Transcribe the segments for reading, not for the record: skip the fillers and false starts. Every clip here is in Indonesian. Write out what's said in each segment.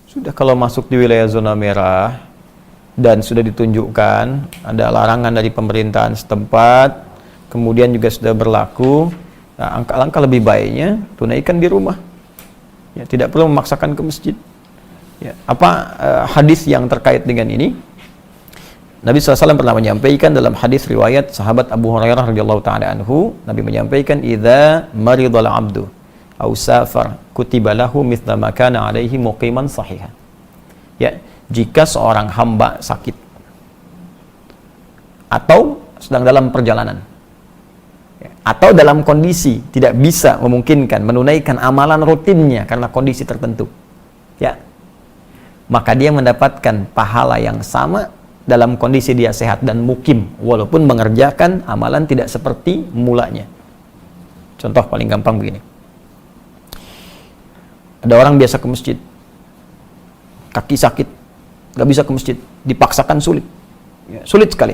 Sudah kalau masuk di wilayah zona merah dan sudah ditunjukkan ada larangan dari pemerintahan setempat, kemudian juga sudah berlaku, nah, langkah lebih baiknya tunaikan di rumah. Ya, tidak perlu memaksakan ke masjid. Ya, hadis yang terkait dengan ini? Nabi SAW pernah menyampaikan dalam hadis riwayat sahabat Abu Hurairah radhiyallahu taala anhu, Nabi menyampaikan, "Idza maridal 'abdu aw safar kutiba lahu mithla ma kana 'alaihi muqiman sahihan." Ya, jika seorang hamba sakit atau sedang dalam perjalanan, ya, atau dalam kondisi tidak bisa memungkinkan menunaikan amalan rutinnya karena kondisi tertentu, ya, maka dia mendapatkan pahala yang sama dalam kondisi dia sehat dan mukim, walaupun mengerjakan amalan tidak seperti mulanya. Contoh paling gampang begini. Ada orang biasa ke masjid, kaki sakit, gak bisa ke masjid, dipaksakan sulit. Ya, sulit sekali.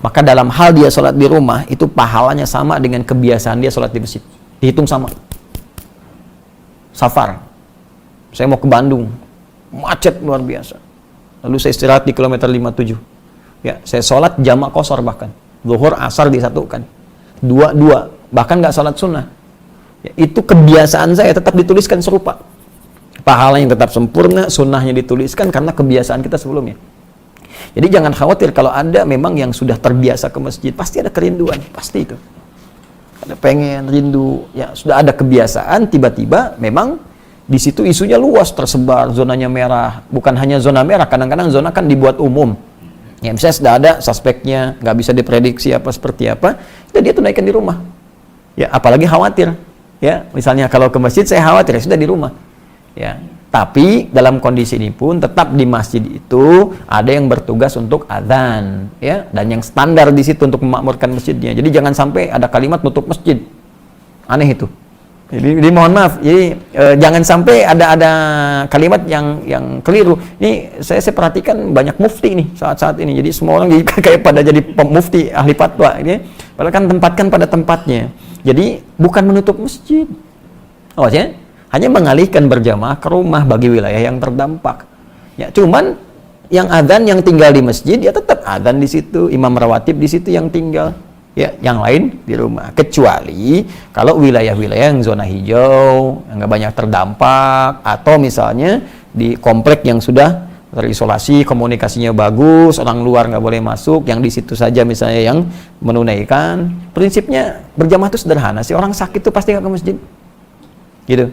Maka dalam hal dia sholat di rumah, itu pahalanya sama dengan kebiasaan dia sholat di masjid. Dihitung sama. Safar. Saya mau ke Bandung, macet luar biasa. Lalu saya istirahat di kilometer 57. Ya, saya sholat jamak qashar bahkan. Zuhur, asar disatukan. Dua, bahkan nggak sholat sunnah. Ya, itu kebiasaan saya tetap dituliskan serupa. Pahalanya tetap sempurna, sunnahnya dituliskan karena kebiasaan kita sebelumnya. Jadi jangan khawatir kalau ada memang yang sudah terbiasa ke masjid, pasti ada kerinduan, pasti itu. Ada pengen, rindu, ya sudah ada kebiasaan, tiba-tiba memang di situ isunya luas, tersebar, zonanya merah. Bukan hanya zona merah, kadang-kadang zona kan dibuat umum. Ya, misalnya sudah ada suspeknya, nggak bisa diprediksi apa seperti apa, itu dia tunaikan di rumah. Ya, apalagi khawatir. Ya, misalnya kalau ke masjid saya khawatir, ya sudah di rumah. Ya, tapi dalam kondisi ini pun tetap di masjid itu ada yang bertugas untuk adzan, ya, dan yang standar di situ untuk memakmurkan masjidnya. Jadi jangan sampai ada kalimat nutup masjid. Aneh itu. Jadi mohon maaf, jadi jangan sampai ada kalimat yang keliru. Ini saya perhatikan banyak mufti nih saat ini. Jadi semua orang jadi kayak pada jadi mufti ahli fatwa ini. Padahal kan tempatkan pada tempatnya. Jadi bukan menutup masjid. Ya, hanya mengalihkan berjamaah ke rumah bagi wilayah yang terdampak. Ya, cuman yang adzan yang tinggal di masjid ya tetap adzan di situ, imam rawatib di situ yang tinggal. Ya, yang lain di rumah. Kecuali kalau wilayah-wilayah yang zona hijau, yang nggak banyak terdampak, atau misalnya di komplek yang sudah terisolasi, komunikasinya bagus, orang luar nggak boleh masuk, yang di situ saja misalnya yang menunaikan. Prinsipnya berjamaah itu sederhana sih. Orang sakit itu pasti nggak ke masjid. Gitu.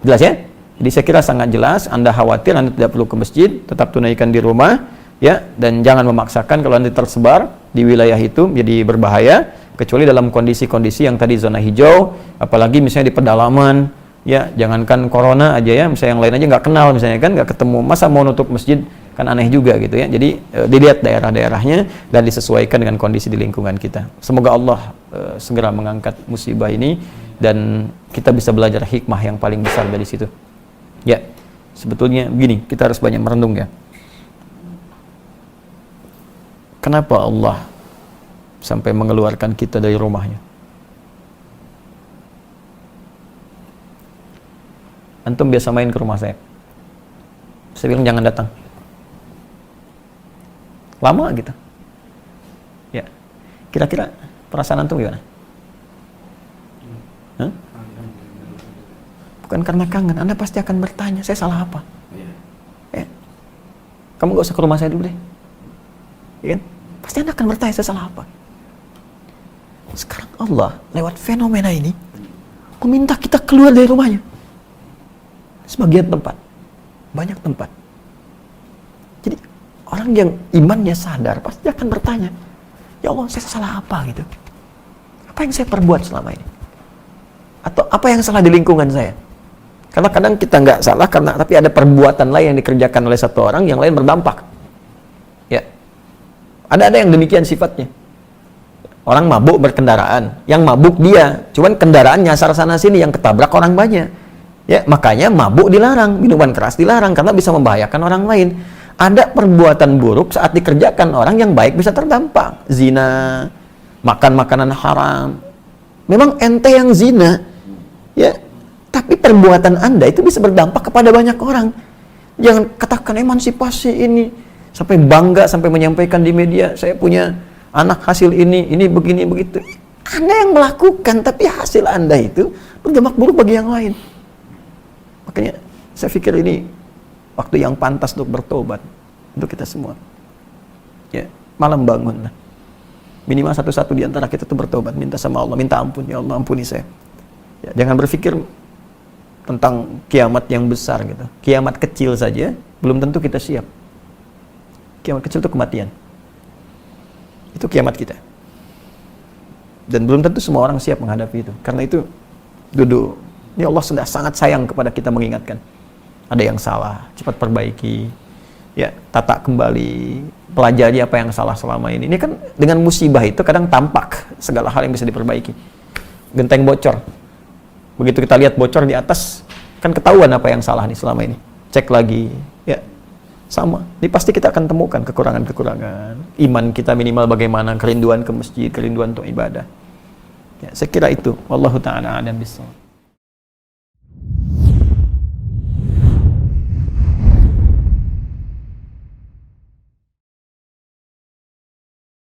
Jelas ya? Jadi saya kira sangat jelas. Anda khawatir, Anda tidak perlu ke masjid, tetap tunaikan di rumah. Ya, dan jangan memaksakan kalau nanti tersebar di wilayah itu jadi berbahaya, kecuali dalam kondisi-kondisi yang tadi zona hijau, apalagi misalnya di pedalaman, ya jangankan corona aja ya, misalnya yang lain aja nggak kenal misalnya kan, nggak ketemu, masa mau nutup masjid, kan aneh juga gitu ya. Jadi dilihat daerah-daerahnya dan disesuaikan dengan kondisi di lingkungan kita. Semoga Allah segera mengangkat musibah ini dan kita bisa belajar hikmah yang paling besar dari situ. Ya, sebetulnya begini, kita harus banyak merenung ya. Kenapa Allah sampai mengeluarkan kita dari rumahnya? Antum biasa main ke rumah saya. Saya bilang jangan datang. Lama gitu. Ya. Kira-kira perasaan antum gimana? Hah? Bukan karena kangen, Anda pasti akan bertanya, saya salah apa? Ya. Kamu gak usah ke rumah saya dulu deh. Ya kan? Pasti Anda akan bertanya, saya salah apa? Sekarang Allah lewat fenomena ini meminta kita keluar dari rumahnya. Sebagian tempat, banyak tempat. Jadi orang yang imannya sadar pasti akan bertanya, ya Allah, saya salah apa gitu? Apa yang saya perbuat selama ini? Atau apa yang salah di lingkungan saya? Karena kadang kita nggak salah tapi ada perbuatan lain yang dikerjakan oleh satu orang yang lain berdampak. Ya. Ada yang demikian sifatnya. Orang mabuk berkendaraan, yang mabuk dia, cuman kendaraan nyasar sana sini, yang ketabrak orang banyak. Ya, makanya mabuk dilarang, minuman keras dilarang karena bisa membahayakan orang lain. Ada perbuatan buruk saat dikerjakan orang yang baik bisa terdampak. Zina, makan makanan haram. Memang ente yang zina, ya, tapi perbuatan Anda itu bisa berdampak kepada banyak orang. Jangan katakan emansipasi ini sampai bangga, sampai menyampaikan di media, saya punya anak hasil ini begini begitu. Anda yang melakukan, tapi hasil Anda itu berdampak buruk bagi yang lain. Makanya saya pikir ini waktu yang pantas untuk bertobat untuk kita semua. Ya, malam bangun lah. Minimal satu-satu di antara kita itu bertobat, minta sama Allah, minta ampun, ya Allah ampuni saya. Ya, jangan berpikir tentang kiamat yang besar gitu. Kiamat kecil saja belum tentu kita siap. Kiamat kecil itu kematian. Itu kiamat kita. Dan belum tentu semua orang siap menghadapi itu. Karena itu duduk. Ini Allah sudah sangat sayang kepada kita mengingatkan. Ada yang salah, cepat perbaiki. Ya, tata kembali, pelajari apa yang salah selama ini. Ini kan dengan musibah itu kadang tampak segala hal yang bisa diperbaiki. Genteng bocor. Begitu kita lihat bocor di atas, kan ketahuan apa yang salah nih selama ini. Cek lagi, ya. Sama. Ini pasti kita akan temukan kekurangan-kekurangan. Iman kita minimal bagaimana, kerinduan ke masjid, kerinduan untuk ibadah. Ya, saya kira itu. Wallahu ta'ala a'lam bishawab.